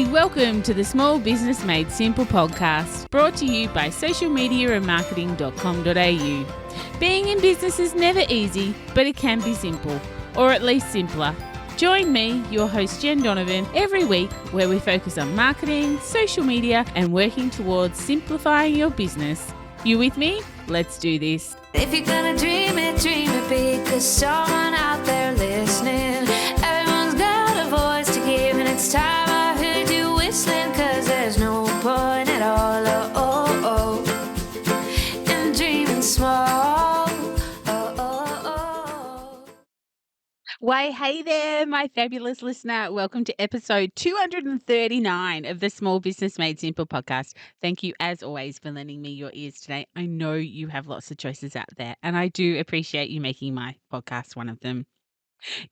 Hey, welcome to the Small Business Made Simple podcast, brought to you by socialmediaandmarketing.com.au. Being in business is never easy, but it can be simple, or at least simpler. Join me, your host Jen Donovan, every week where we focus on marketing, social media, and working towards simplifying your business. You with me? Let's do this. If you're gonna dream it big, 'cause someone out there listening. Everyone's got a voice to give, and it's time I heard you whistling, 'cause there's no point at all, in dreaming small. Why, hey there, my fabulous listener. Welcome to episode 239 of the Small Business Made Simple podcast. Thank you, as always, for lending me your ears today. I know you have lots of choices out there, and I do appreciate you making my podcast one of them.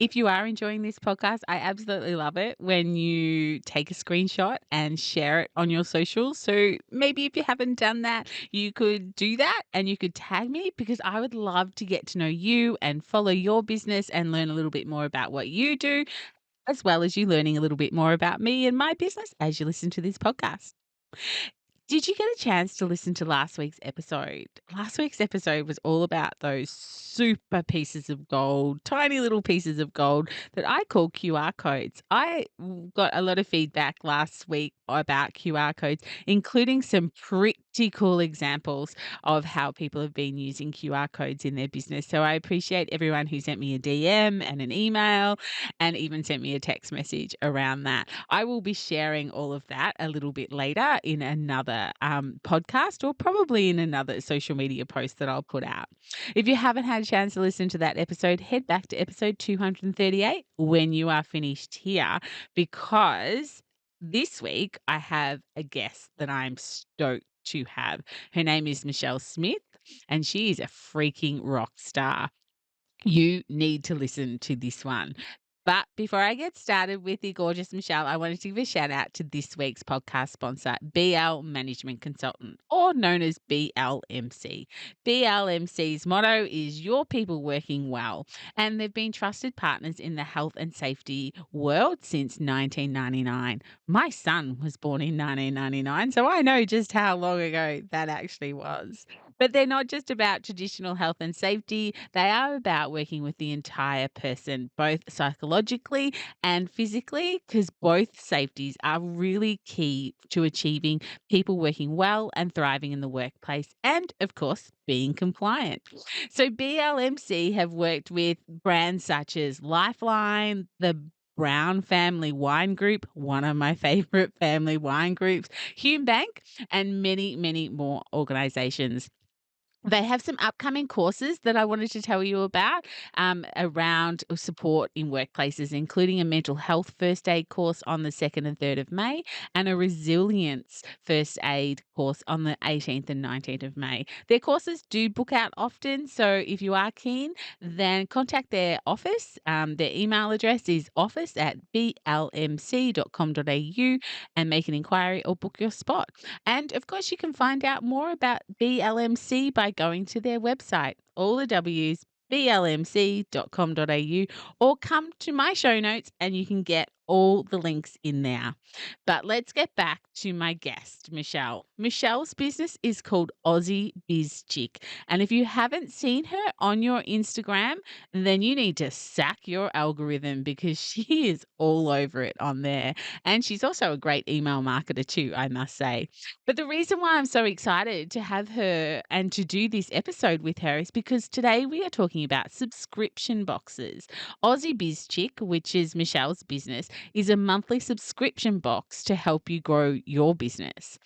If you are enjoying this podcast, I absolutely love it when you take a screenshot and share it on your socials. So maybe if you haven't done that, you could do that and you could tag me, because I would love to get to know you and follow your business and learn a little bit more about what you do, as well as you learning a little bit more about me and my business as you listen to this podcast. Did you get a chance to listen to last week's episode? Last week's episode was all about those super pieces of gold, tiny little pieces of gold that I call QR codes. I got a lot of feedback last week about QR codes, including some pretty cool examples of how people have been using QR codes in their business. So I appreciate everyone who sent me a DM and an email and even sent me a text message around that. I will be sharing all of that a little bit later in another podcast, or probably in another social media post that I'll put out. If you haven't had a chance to listen to that episode, head back to episode 238 when you are finished here, because this week I have a guest that I'm stoked to have. Her name is Michelle Smith, and she is a freaking rock star. You need to listen to this one. But before I get started with the gorgeous Michelle, I wanted to give a shout out to this week's podcast sponsor, BL Management Consultant, or known as BLMC. BLMC's motto is "Your People Working Well," and they've been trusted partners in the health and safety world since 1999. My son was born in 1999, so I know just how long ago that actually was. But they're not just about traditional health and safety. They are about working with the entire person, both psychologically and physically, because both safeties are really key to achieving people working well and thriving in the workplace, and of course, being compliant. So BLMC have worked with brands such as Lifeline, the Brown Family Wine Group, one of my favorite family wine groups, Hume Bank, and many, many more organizations. They have some upcoming courses that I wanted to tell you about around support in workplaces, including a mental health first aid course on the 2nd and 3rd of May, and a resilience first aid course on the 18th and 19th of May. Their courses do book out often, so if you are keen, then contact their office. Their email address is office@blmc.com.au, and make an inquiry or book your spot. And of course, you can find out more about BLMC by going to their website, all the W's, blmc.com.au, or come to my show notes and you can get all the links in there. But let's get back to my guest, Michelle. Michelle's business is called Aussie Biz Chick. And if you haven't seen her on your Instagram, then you need to sack your algorithm, because she is all over it on there. And she's also a great email marketer too, I must say. But the reason why I'm so excited to have her and to do this episode with her is because today we are talking about subscription boxes. Aussie Biz Chick, which is Michelle's business, is a monthly subscription box to help you grow your business.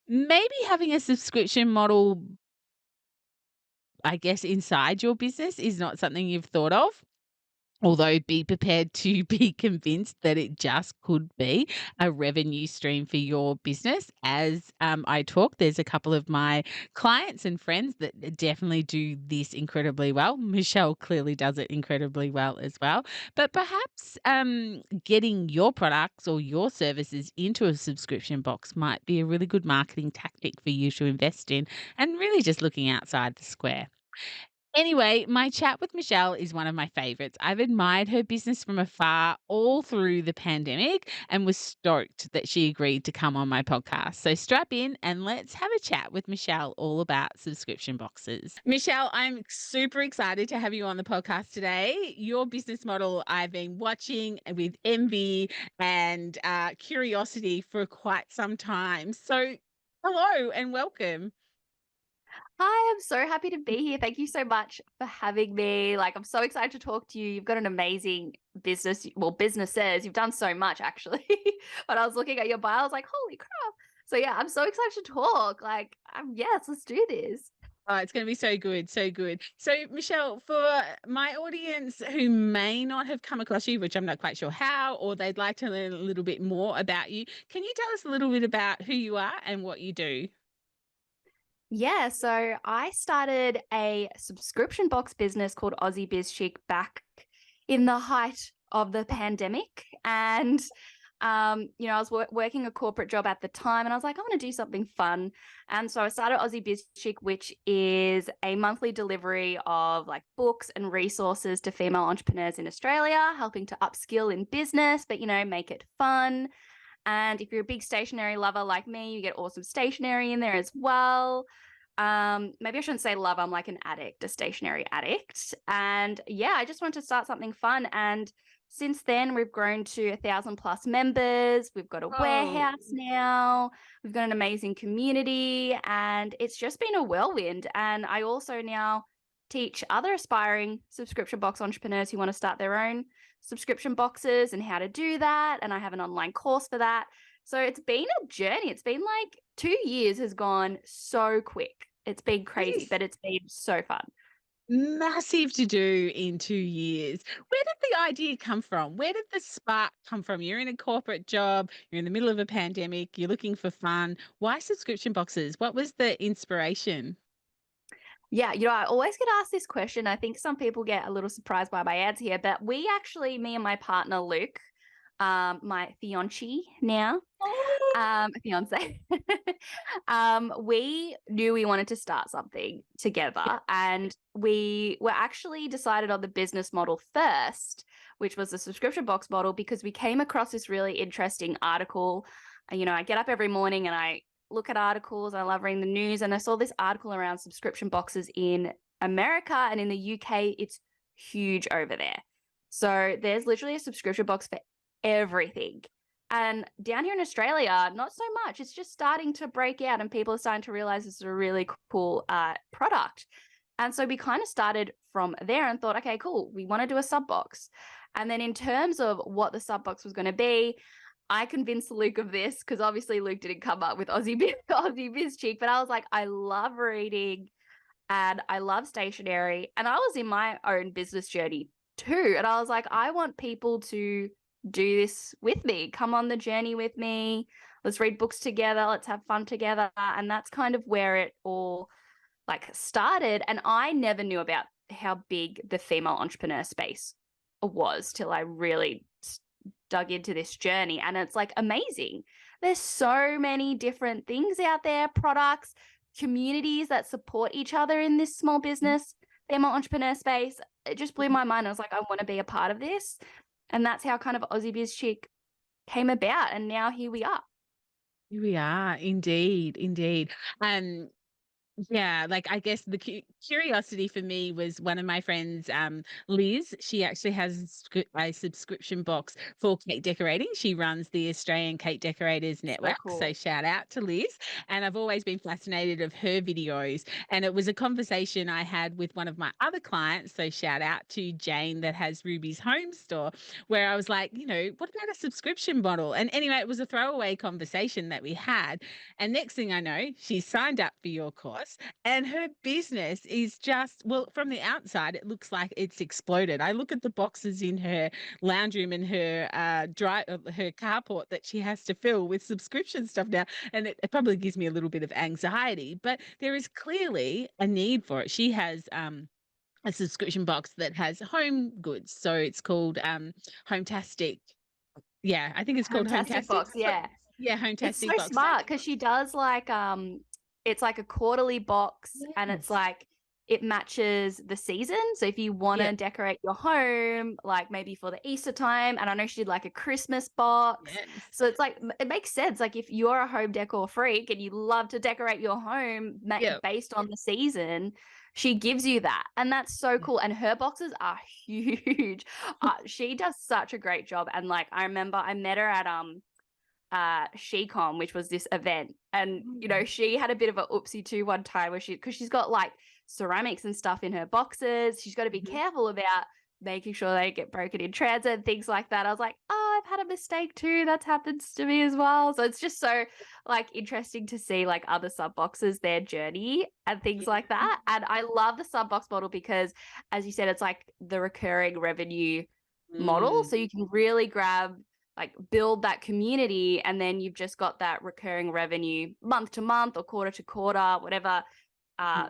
Maybe having a subscription model, I guess, inside your business is not something you've thought of. Although be prepared to be convinced that it just could be a revenue stream for your business. As I talk, there's a couple of my clients and friends that definitely do this incredibly well. Michelle clearly does it incredibly well as well. But perhaps getting your products or your services into a subscription box might be a really good marketing tactic for you to invest in, and really just looking outside the square. Anyway, my chat with Michelle is one of my favorites. I've admired her business from afar all through the pandemic and was stoked that she agreed to come on my podcast. So strap in and let's have a chat with Michelle all about subscription boxes. Michelle, I'm super excited to have you on the podcast today. Your business model I've been watching with envy and curiosity for quite some time. So, hello and welcome. Hi, I'm so happy to be here. Thank you so much for having me. Like, I'm so excited to talk to you. You've got an amazing business. Well, businesses. You've done so much, actually. When I was looking at your bio, I was like, holy crap. So, yeah, I'm so excited to talk. Like, yes, let's do this. Oh, it's going to be so good, so good. So, Michelle, for my audience who may not have come across you, which I'm not quite sure how, or they'd like to learn a little bit more about you, can you tell us a little bit about who you are and what you do? Yeah, so I started a subscription box business called Aussie Biz Chic back in the height of the pandemic. And, I was working a corporate job at the time and I was like, I want to do something fun. And so I started Aussie Biz Chic, which is a monthly delivery of like books and resources to female entrepreneurs in Australia, helping to upskill in business, but, make it fun. And if you're a big stationery lover like me, you get awesome stationery in there as well. Maybe I shouldn't say love. I'm like an addict, a stationery addict. And yeah, I just wanted to start something fun. And since then, we've grown to 1,000+ members. We've got a warehouse now. We've got an amazing community, and it's just been a whirlwind. And I also now teach other aspiring subscription box entrepreneurs who want to start their own subscription boxes and how to do that. And I have an online course for that. So it's been a journey. It's been like 2 years has gone so quick. It's been crazy, but it's been so fun. Massive to do in 2 years. Where did the idea come from? Where did the spark come from? You're in a corporate job, you're in the middle of a pandemic, you're looking for fun. Why subscription boxes? What was the inspiration? Yeah, I always get asked this question. I think some people get a little surprised by my answer here, but me and my partner Luke, my fiancé now, fiance, we knew we wanted to start something together, and we were actually decided on the business model first, which was the subscription box model, because we came across this really interesting article. I get up every morning and I look at articles. I love reading the news, and I saw this article around subscription boxes in America, and in the UK, it's huge over there. So there's literally a subscription box for everything. And down here in Australia, not so much. It's just starting to break out and people are starting to realize this is a really cool product. And so we kind of started from there and thought, okay, cool, we want to do a sub box. And then in terms of what the sub box was going to be, I convinced Luke of this because obviously Luke didn't come up with Aussie Biz Chic, but I was like, I love reading and I love stationery. And I was in my own business journey too. And I was like, I want people to do this with me. Come on the journey with me. Let's read books together. Let's have fun together. And that's kind of where it all like started. And I never knew about how big the female entrepreneur space was till I really dug into this journey. And it's like amazing. There's so many different things out there, products, communities that support each other in this small business, female entrepreneur space. It just blew my mind. I was like, I want to be a part of this. And that's how kind of Aussie Biz Chic came about. And now here we are. Here we are, indeed, indeed. Yeah, like I guess the curiosity for me was one of my friends, Liz. She actually has a subscription box for cake decorating. She runs the Australian Cake Decorators Network. So shout out to Liz. And I've always been fascinated of her videos. And it was a conversation I had with one of my other clients. So shout out to Jane that has Ruby's Home Store, where I was like, what about a subscription model? And anyway, it was a throwaway conversation that we had. And next thing I know, she signed up for your course. And her business is just, well, from the outside, it looks like it's exploded. I look at the boxes in her lounge room and her her carport that she has to fill with subscription stuff now. And it probably gives me a little bit of anxiety, but there is clearly a need for it. She has a subscription box that has home goods. So it's called Hometastic. Yeah, I think it's called Hometastic box. Yeah. Yeah, Hometastic box. It's so smart because she does like it's like a quarterly box and it's like it matches the season. So if you want to Yep. decorate your home, like maybe for the Easter time, and I know she did like a Christmas box. Yes. So it's like, it makes sense. Like if you're a home decor freak and you love to decorate your home Yep. based on the season, she gives you that. And that's so Yeah. cool. And her boxes are huge. She does such a great job. And like, I remember I met her at SheCon, which was this event, and you know, she had a bit of a oopsie too one time where because she's got like ceramics and stuff in her boxes, she's got to be Mhm. careful about making sure they get broken in transit and things like that. I was like, oh, I've had a mistake too, that's happened to me as well. So it's just so like interesting to see like other sub boxes, their journey and things Yeah. like that. And I love the sub box model because, as you said, it's like the recurring revenue model, so you can really build that community, and then you've just got that recurring revenue month to month or quarter to quarter, whatever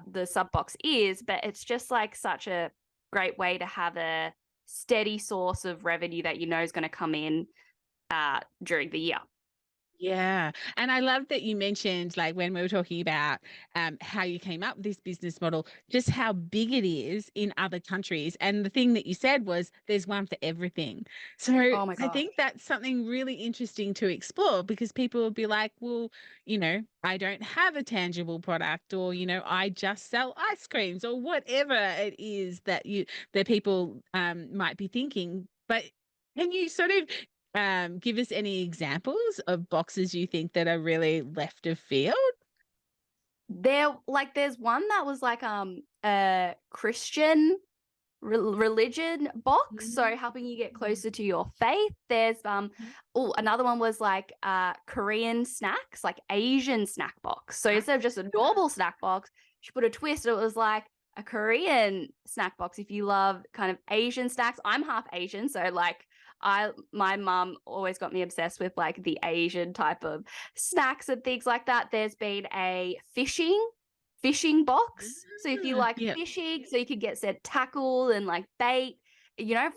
the sub box is. But it's just like such a great way to have a steady source of revenue that you know is going to come in during the year. Yeah. And I love that you mentioned, like, when we were talking about how you came up with this business model, just how big it is in other countries. And the thing that you said was there's one for everything. So Oh my I god. think that's something really interesting to explore, because people will be like, well, I don't have a tangible product, or, I just sell ice creams, or whatever it is that people might be thinking. But can you sort of give us any examples of boxes you think that are really left of field? There's one that was like a Christian religion box, so helping you get closer to your faith. There's another one was like Korean snacks, like Asian snack box. So instead of just a normal snack box, she put a twist. It was like a Korean snack box if you love kind of Asian snacks. I'm half Asian, so like my mum always got me obsessed with like the Asian type of snacks and things like that. There's been a fishing box. So if you like Yeah. fishing, so you could get said tackle and like bait,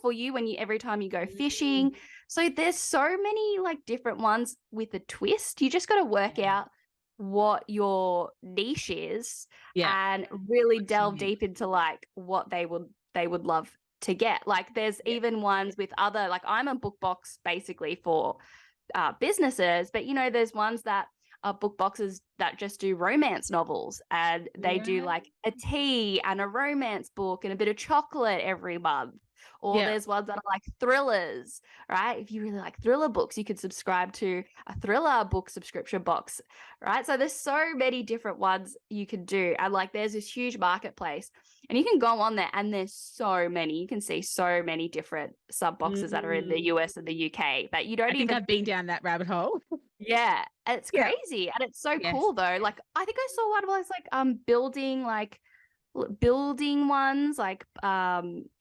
for you every time you go fishing. So there's so many like different ones with a twist. You just got to work out what your niche is Yeah. and really What's delve unique. deep into like what they would love to get. Like there's Yeah. even ones with other, like I'm a book box basically for businesses, but there's ones that are book boxes that just do romance novels, and they do like a tea and a romance book and a bit of chocolate every month. Or Yeah. there's ones that are like thrillers, right? If you really like thriller books, you could subscribe to a thriller book subscription box, right? So there's so many different ones you can do. And like there's this huge marketplace, and you can go on there and there's so many. You can see so many different sub boxes that are in the US and the UK that you I don't think even I've been down that rabbit hole. yeah, it's Yeah. crazy, and it's so Yes. cool though. Like I think I saw one was like building ones, like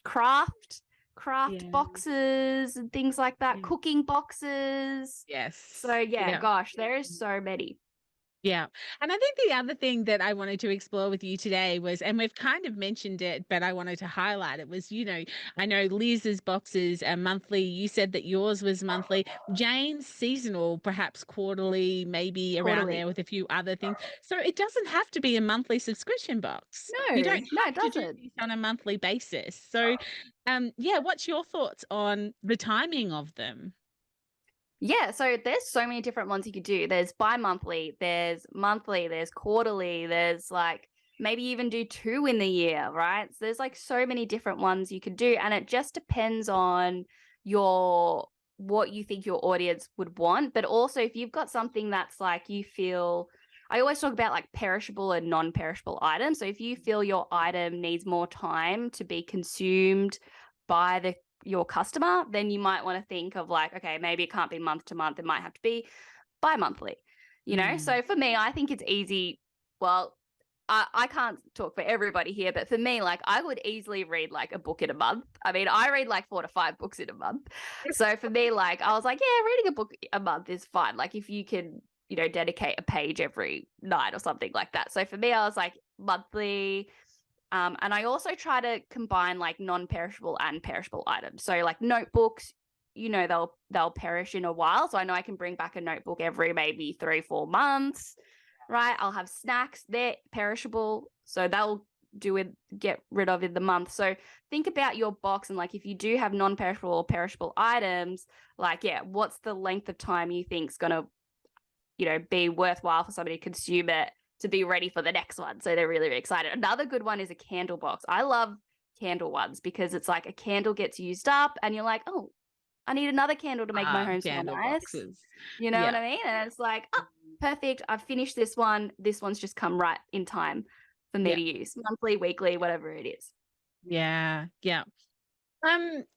craft Yeah. boxes and things like that, Yeah. cooking boxes. Yes. So yeah, Yeah. gosh, there is so many. Yeah. And I think the other thing that I wanted to explore with you today was, and we've kind of mentioned it, but I wanted to highlight it, was, I know Liz's boxes are monthly. You said that yours was monthly. Jane's seasonal, perhaps quarterly, maybe around Quarterly. there with a few other things. So it doesn't have to be a monthly subscription box. No, You don't no, have it to do doesn't. this on a monthly basis. So, yeah, what's your thoughts on the timing of them? Yeah, so there's so many different ones you could do. There's bi-monthly, there's monthly, there's quarterly, there's like maybe even do 2 in the year, right? So there's like so many different ones you could do, and it just depends on what you think your audience would want. But also if you've got something that's like you feel, I always talk about like perishable and non-perishable items. So if you feel your item needs more time to be consumed by your customer, then you might want to think of like, okay, maybe it can't be month to month. It might have to be bi-monthly, So for me, I think it's easy. Well, I can't talk for everybody here, but for me, like I would easily read like a book in a month. I mean, I read like 4 to 5 books in a month. So for me, like I was like, yeah, reading a book a month is fine. Like if you can, dedicate a page every night or something like that. So for me, I was like monthly. And I also try to combine like non-perishable and perishable items. So like notebooks, they'll perish in a while. So I know I can bring back a notebook every maybe 3-4 months, right? I'll have snacks, they're perishable. So they'll get rid of in the month. So think about your box, and like if you do have non-perishable or perishable items, like what's the length of time you think's gonna be worthwhile for somebody to consume it to be ready for the next one. So they're really, really excited. Another good one is a candle box. I love candle ones because it's like a candle gets used up and you're like, oh, I need another candle to make my home smell Candle nice. boxes. You know what I mean? And it's like, oh, perfect. I've finished this one. This one's just come right in time for me to use monthly, weekly, whatever it is. Yeah.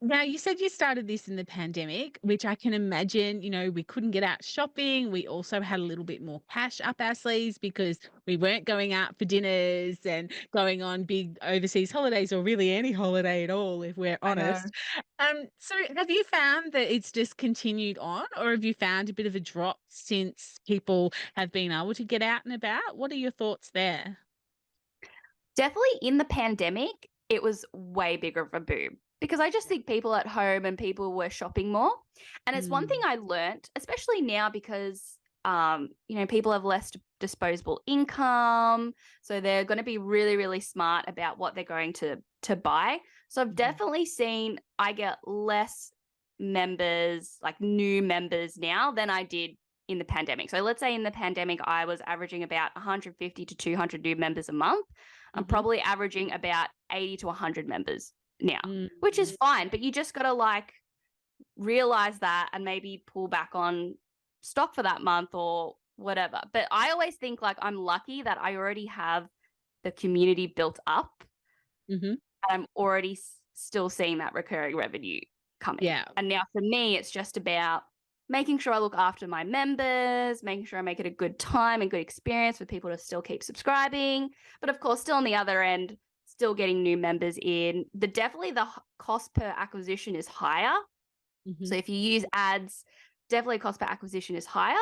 Now you said you started this in the pandemic, which I can imagine, we couldn't get out shopping. We also had a little bit more cash up our sleeves because we weren't going out for dinners and going on big overseas holidays, or really any holiday at all, if we're honest. So have you found that it's just continued on, or have you found a bit of a drop since people have been able to get out and about? What are your thoughts there? Definitely in the pandemic, it was way bigger of a boom because I just think people at home and people were shopping more. And it's one thing I learned, especially now because, people have less disposable income. So they're going to be really, really smart about what they're going to buy. So I've definitely seen I get less members, like new members now than I did in the pandemic. So let's say in the pandemic, I was averaging about 150 to 200 new members a month. I'm probably averaging about 80 to 100 members now, which is fine. But you just got to like realize that and maybe pull back on stock for that month or whatever. But I always think like I'm lucky that I already have the community built up. I'm already still seeing that recurring revenue coming. Yeah. And now for me, it's just about making sure I look after my members, making sure I make it a good time and good experience for people to still keep subscribing. But of course, still on the other end, still getting new members in. Definitely the cost per acquisition is higher. So if you use ads, definitely cost per acquisition is higher.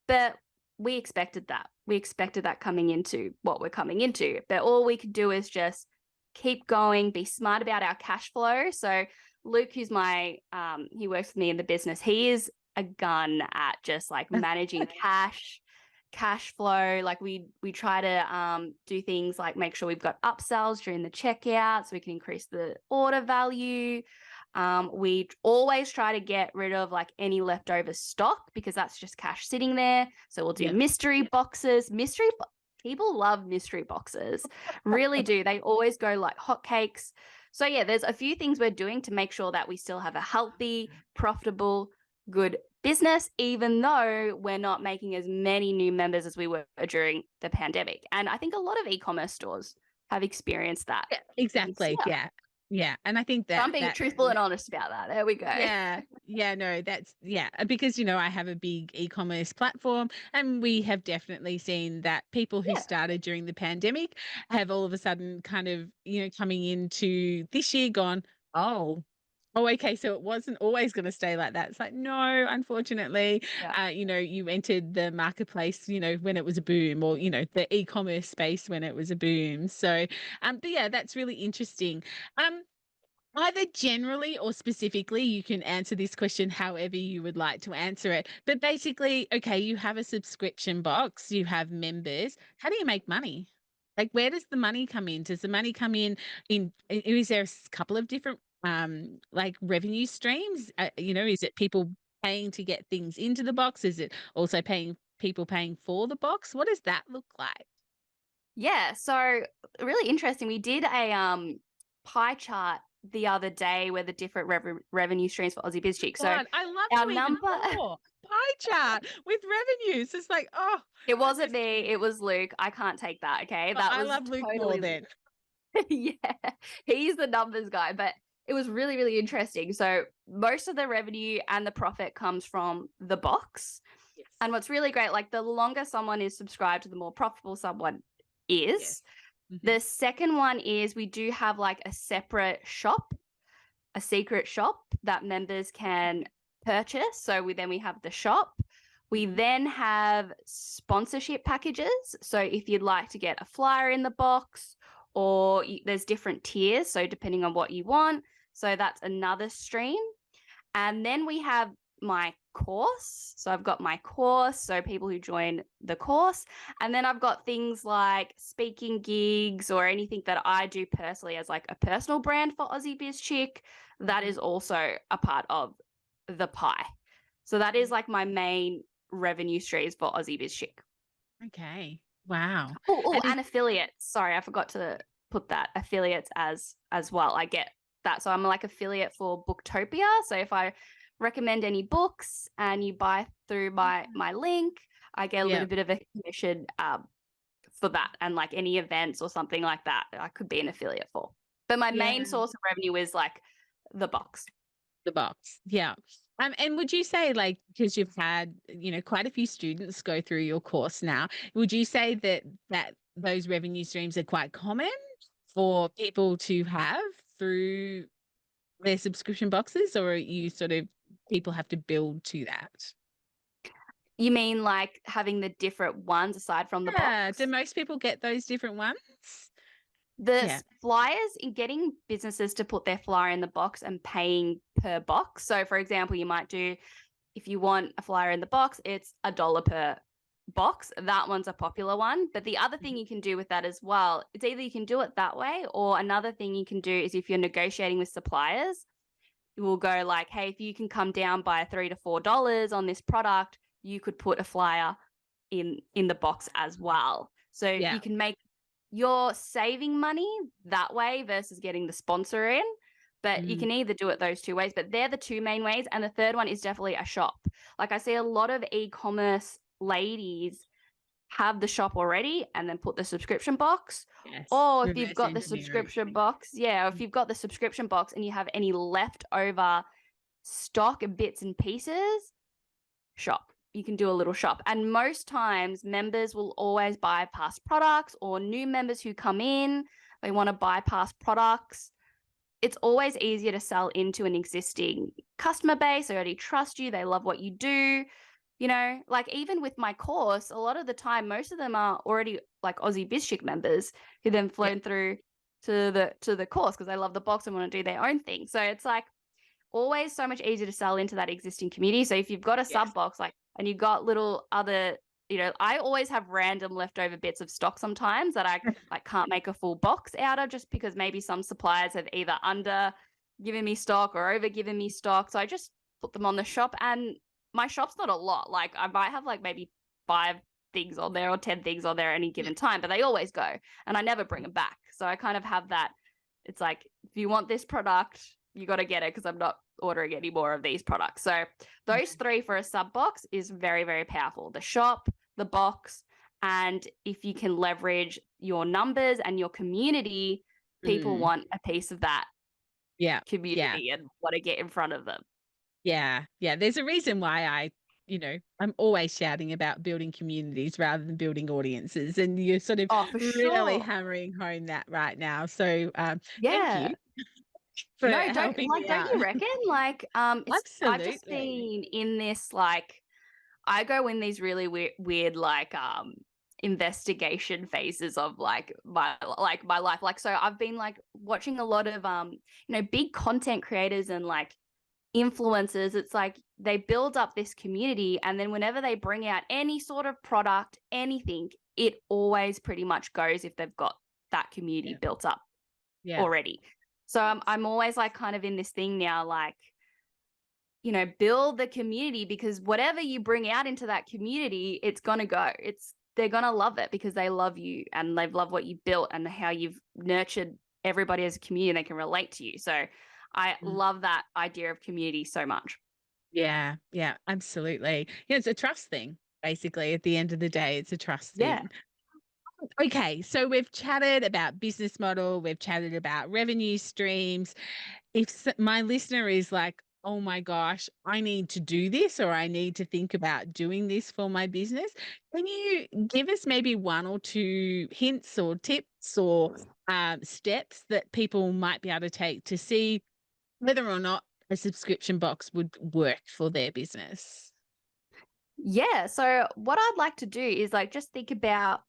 But we expected that. We expected that coming into what we're coming into. But all we could do is just keep going, be smart about our cash flow. So Luke, who's he works with me in the business, he is a gun at just like managing cash flow. Like we try to do things like make sure we've got upsells during the checkout so we can increase the order value. We always try to get rid of like any leftover stock because that's just cash sitting there. So we'll do mystery boxes. People love mystery boxes, really do. They always go like hotcakes. So there's a few things we're doing to make sure that we still have a healthy, profitable, good business, even though we're not making as many new members as we were during the pandemic. And I think a lot of e-commerce stores have experienced that. Yeah, exactly. Yeah. And I think that I'm being truthful and honest about that. There we go. No, that's because I have a big e-commerce platform, and we have definitely seen that people who started during the pandemic have all of a sudden kind of coming into this year gone, oh, okay, so it wasn't always going to stay like that. It's like, no, unfortunately, you entered the marketplace, when it was a boom, or, the e-commerce space when it was a boom. So, but that's really interesting. Either generally or specifically, you can answer this question however you would like to answer it. But basically, okay, you have a subscription box, you have members. How do you make money? Like, where does the money come in? Does the money come in, is there a couple of different like revenue streams? Is it people paying to get things into the box? Is it also people paying for the box? What does that look like? Yeah, so really interesting. We did a pie chart the other day where the different revenue streams for Aussie Biz Cheek. So God, I love our number pie chart with revenues. It's like, it wasn't me, it was Luke. I can't take that. Okay, that I was love Luke totally more then. He's the numbers guy, but it was really, really interesting. So most of the revenue and the profit comes from the box. Yes. And what's really great, like the longer someone is subscribed, the more profitable someone is. Yes. The second one is we do have like a separate shop, a secret shop that members can purchase. So we have the shop. We then have sponsorship packages. So if you'd like to get a flyer in the box, or there's different tiers, so depending on what you want. So that's another stream. And then we have my course. So I've got my course, so people who join the course. And then I've got things like speaking gigs or anything that I do personally as like a personal brand for Aussie Biz Chick. That is also a part of the pie. So that is like my main revenue streams for Aussie Biz Chick. Okay. Wow. Oh, And and affiliates. Sorry, I forgot to put that. Affiliates as well. I get that. So I'm like affiliate for Booktopia. So if I recommend any books and you buy through my link, I get a Yeah. little bit of a commission for that, and like any events or something like that, I could be an affiliate for. But my main Yeah. source of revenue is like the box. The box. Yeah. And would you say, like, because you've had, quite a few students go through your course now, would you say that those revenue streams are quite common for people to have through their subscription boxes, or are you sort of people have to build to that? You mean like having the different ones aside from the Yeah. box? Do most people get those different ones? The Yeah. flyers, in getting businesses to put their flyer in the box and paying per box. So, for example, you might do, if you want a flyer in the box, it's $1 per box. That one's a popular one. But the other thing you can do with that as well, it's either you can do it that way, or another thing you can do is if you're negotiating with suppliers, you will go like, hey, if you can come down by $3 to $4 on this product, you could put a flyer in the box as well. So Yeah. you can make, you're saving money that way versus getting the sponsor in. But you Mm. can either do it those two ways, but they're the two main ways. And the third one is definitely a shop. Like I see a lot of e-commerce ladies have the shop already and then put the subscription box. Yes. Or if you've Reverse got the engineering. subscription box, yeah, if you've got the subscription box and you have any leftover stock and bits and pieces, shop. You can do a little shop. And most times members will always buy past products, or new members who come in, they want to buy past products. It's always easier to sell into an existing customer base. They already trust you. They love what you do. Like even with my course, a lot of the time, most of them are already like Aussie Biz Chick members who then flown through to the course because they love the box and want to do their own thing. So it's like always so much easier to sell into that existing community. So if you've got a sub box, like, and you've got little other, I always have random leftover bits of stock sometimes that I like can't make a full box out of, just because maybe some suppliers have either under given me stock or over given me stock. So I just put them on the shop, and my shop's not a lot. Like I might have like maybe 5 things on there or 10 things on there at any given time, but they always go and I never bring them back. So I kind of have that. It's like, if you want this product, you got to get it because I'm not ordering any more of these products. So those 3 for a sub box is very, very powerful. The shop, the box, and if you can leverage your numbers and your community, people want a piece of that community and want to get in front of them. Yeah. Yeah. There's a reason why I'm always shouting about building communities rather than building audiences. And you're sort of for really sure. hammering home that right now. So thank you for No, helping me don't out. you reckon? Like, I've just Absolutely. been in this, like, I go in these really weird like investigation phases of like my life. Like, so I've been like watching a lot of big content creators and like influencers. It's like they build up this community, and then whenever they bring out any sort of product, anything, it always pretty much goes if they've got that community built up already. So I'm always like kind of in this thing now, like, build the community, because whatever you bring out into that community, it's going to go. They're going to love it because they love you and they've loved what you built and how you've nurtured everybody as a community, and they can relate to you. So I love that idea of community so much. Yeah. Yeah, absolutely. Yeah. It's a trust thing. Basically, at the end of the day, it's a trust thing. Yeah. Okay, so we've chatted about business model, we've chatted about revenue streams. If my listener is like, oh my gosh, I need to do this, or I need to think about doing this for my business, can you give us maybe 1 or 2 hints or tips or steps that people might be able to take to see whether or not a subscription box would work for their business? Yeah. So what I'd like to do is like just think about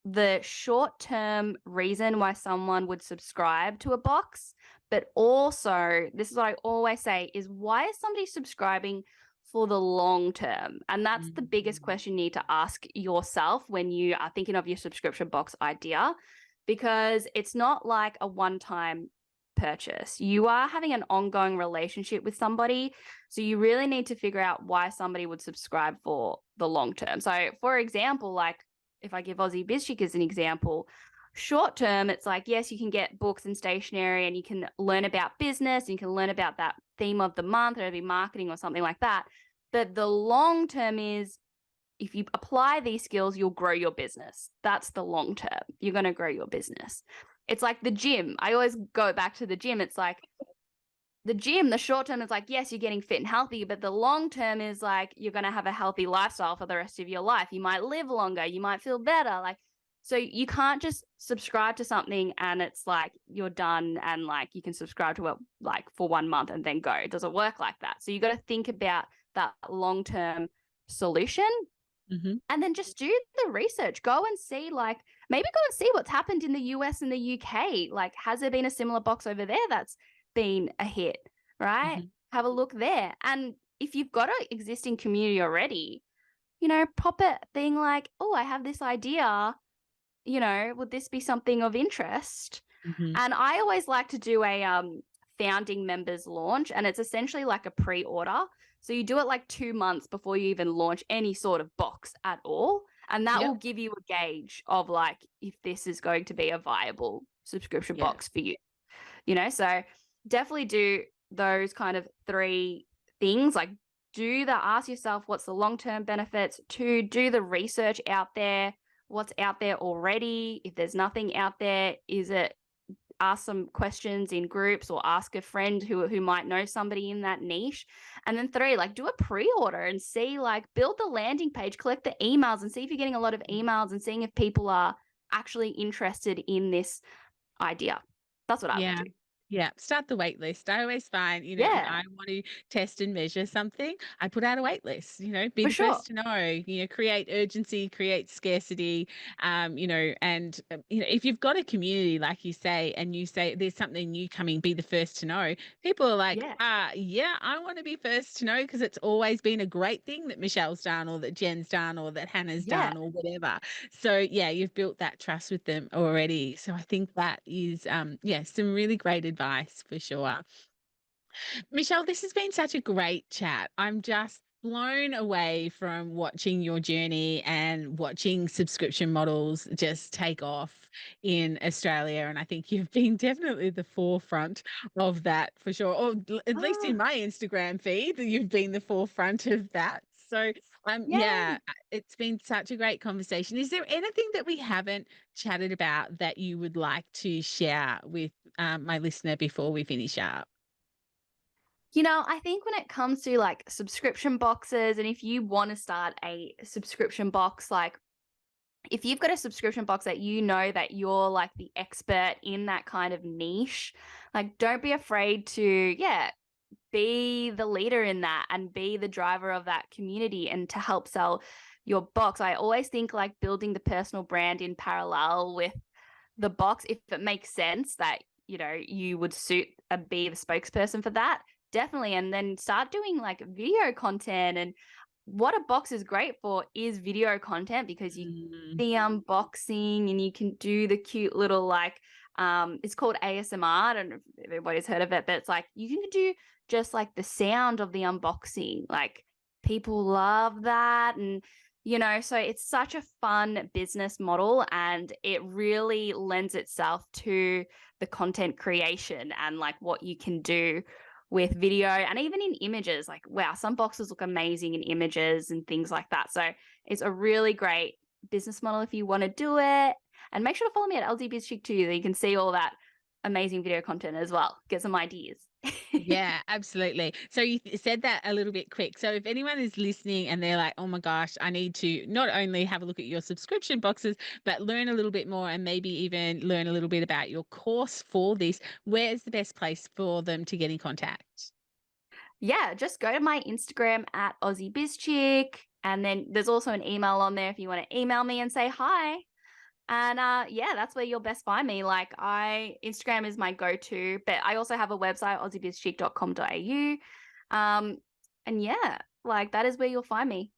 the short-term reason why someone would subscribe to a box, but also, this is what I always say, is why is somebody subscribing for the long term? And that's the biggest Mm. question you need to ask yourself when you are thinking of your subscription box idea, because it's not like a one-time purchase. You are having an ongoing relationship with somebody. So you really need to figure out why somebody would subscribe for the long term. So for example, like if I give Aussie BizChick as an example, short term, it's like, yes, you can get books and stationery and you can learn about business and you can learn about that theme of the month, or it'll be marketing or something like that. But the long term is, if you apply these skills, you'll grow your business. That's the long term. You're going to grow your business. It's like the gym. I always go back to the gym. It's like the gym, the short term is like, yes, you're getting fit and healthy, but the long term is like, you're going to have a healthy lifestyle for the rest of your life. You might live longer. You might feel better. Like, so you can't just subscribe to something and it's like you're done and like you can subscribe to it like for 1 month and then go. It doesn't work like that. So you got to think about that long-term solution. Mm-hmm. And then just do the research. Go and see, like, maybe go and see what's happened in the US and the UK. Like, has there been a similar box over there that's been a hit, right? Mm-hmm. Have a look there. And if you've got an existing community already, pop a thing like, oh, I have this idea, would this be something of interest? Mm-hmm. And I always like to do a founding members launch, and it's essentially like a pre-order. So you do it like 2 months before you even launch any sort of box at all. And that Yep. will give you a gauge of like if this is going to be a viable subscription Yeah. box for you. So definitely do those kind of 3 things. Like ask yourself what's the long-term benefits. 2, do the research out there, what's out there already. If there's nothing out there, ask some questions in groups or ask a friend who might know somebody in that niche. And then 3, like do a pre-order and see, like build the landing page, collect the emails and see if you're getting a lot of emails and seeing if people are actually interested in this idea. That's what I Yeah. would do. Yeah. Start the wait list. I always find, if Yeah. I want to test and measure something, I put out a wait list, be For the sure. first to know, create urgency, create scarcity, and, if you've got a community, like you say, and you say there's something new coming, be the first to know, people are like, Yeah. I want to be first to know because it's always been a great thing that Michelle's done or that Jen's done or that Hannah's Yeah. done or whatever. So yeah, you've built that trust with them already. So I think that is, some really great advice for sure. Michelle, this has been such a great chat. I'm just blown away from watching your journey and watching subscription models just take off in Australia. And I think you've been definitely the forefront of that for sure. Or at least in my Instagram feed, you've been the forefront of that. So Yay. it's been such a great conversation. Is there anything that we haven't chatted about that you would like to share with my listener before we finish up? I think when it comes to like subscription boxes, and if you want to start a subscription box, like if you've got a subscription box that that you're like the expert in that kind of niche, like don't be afraid to, be the leader in that and be the driver of that community and to help sell your box. I always think like building the personal brand in parallel with the box, if it makes sense that, you would be the spokesperson for that. Definitely. And then start doing like video content. And what a box is great for is video content, because you the unboxing and you can do the cute little like it's called ASMR. I don't know if everybody's heard of it, but it's like you can do just like the sound of the unboxing. Like people love that. And so it's such a fun business model, and it really lends itself to the content creation and like what you can do with video and even in images. Like, wow, some boxes look amazing in images and things like that. So it's a really great business model if you want to do it. And make sure to follow me at Aussie BizChick too. You can see all that amazing video content as well. Get some ideas. Yeah, absolutely. So you said that a little bit quick. So if anyone is listening and they're like, oh my gosh, I need to not only have a look at your subscription boxes, but learn a little bit more and maybe even learn a little bit about your course for this, where's the best place for them to get in contact? Yeah, just go to my Instagram at Aussie BizChick. And then there's also an email on there if you want to email me and say hi. And that's where you'll best find me. Like Instagram is my go-to, but I also have a website, aussiebizchick.com.au. And like that is where you'll find me.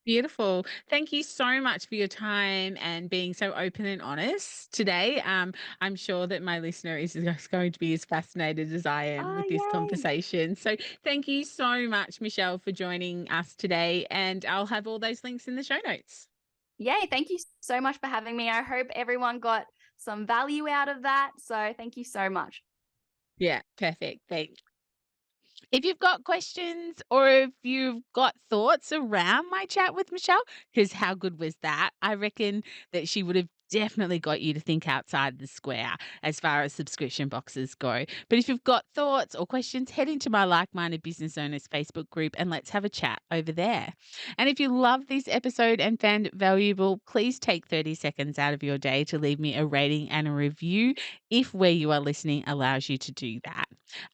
Beautiful. Thank you so much for your time and being so open and honest today. I'm sure that my listener is just going to be as fascinated as I am Oh, with this yay. conversation. So thank you so much, Michelle, for joining us today. And I'll have all those links in the show notes. Yay. Thank you so much for having me. I hope everyone got some value out of that. So thank you so much. Yeah, perfect. Thanks. If you've got questions or if you've got thoughts around my chat with Michelle, because how good was that? I reckon that she would have definitely got you to think outside the square as far as subscription boxes go. But if you've got thoughts or questions, head into my Like Minded Business Owners Facebook group and let's have a chat over there. And if you love this episode and found it valuable, please take 30 seconds out of your day to leave me a rating and a review if where you are listening allows you to do that.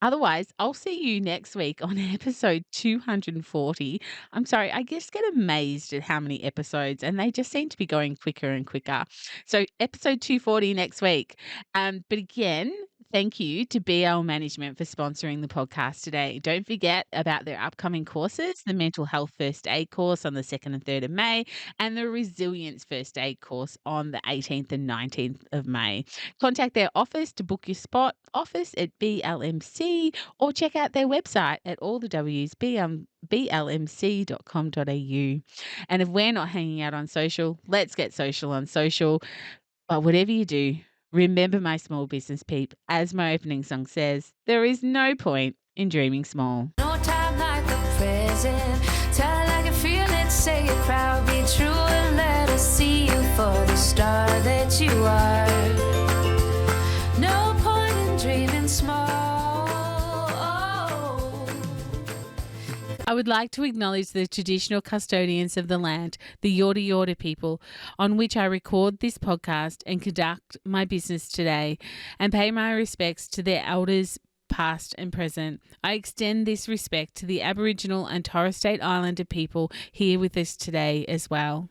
Otherwise, I'll see you next week on episode 240. I'm sorry, I just get amazed at how many episodes, and they just seem to be going quicker and quicker. So, episode 240 next week. But again, thank you to BL Management for sponsoring the podcast today. Don't forget about their upcoming courses, the Mental Health First Aid course on the 2nd and 3rd of May, and the Resilience First Aid course on the 18th and 19th of May. Contact their office to book your spot, office at BLMC, or check out their website at blmc.com.au. And if we're not hanging out on social, let's get social on social. But whatever you do, remember, my small business peep, as my opening song says, there is no point in dreaming small. No time like the present. Tell it like you feel it, say it proud, be true, and let us see you for the star that you are. No point in dreaming small. I would like to acknowledge the traditional custodians of the land, the Yorta Yorta people, on which I record this podcast and conduct my business today, and pay my respects to their elders, past and present. I extend this respect to the Aboriginal and Torres Strait Islander people here with us today as well.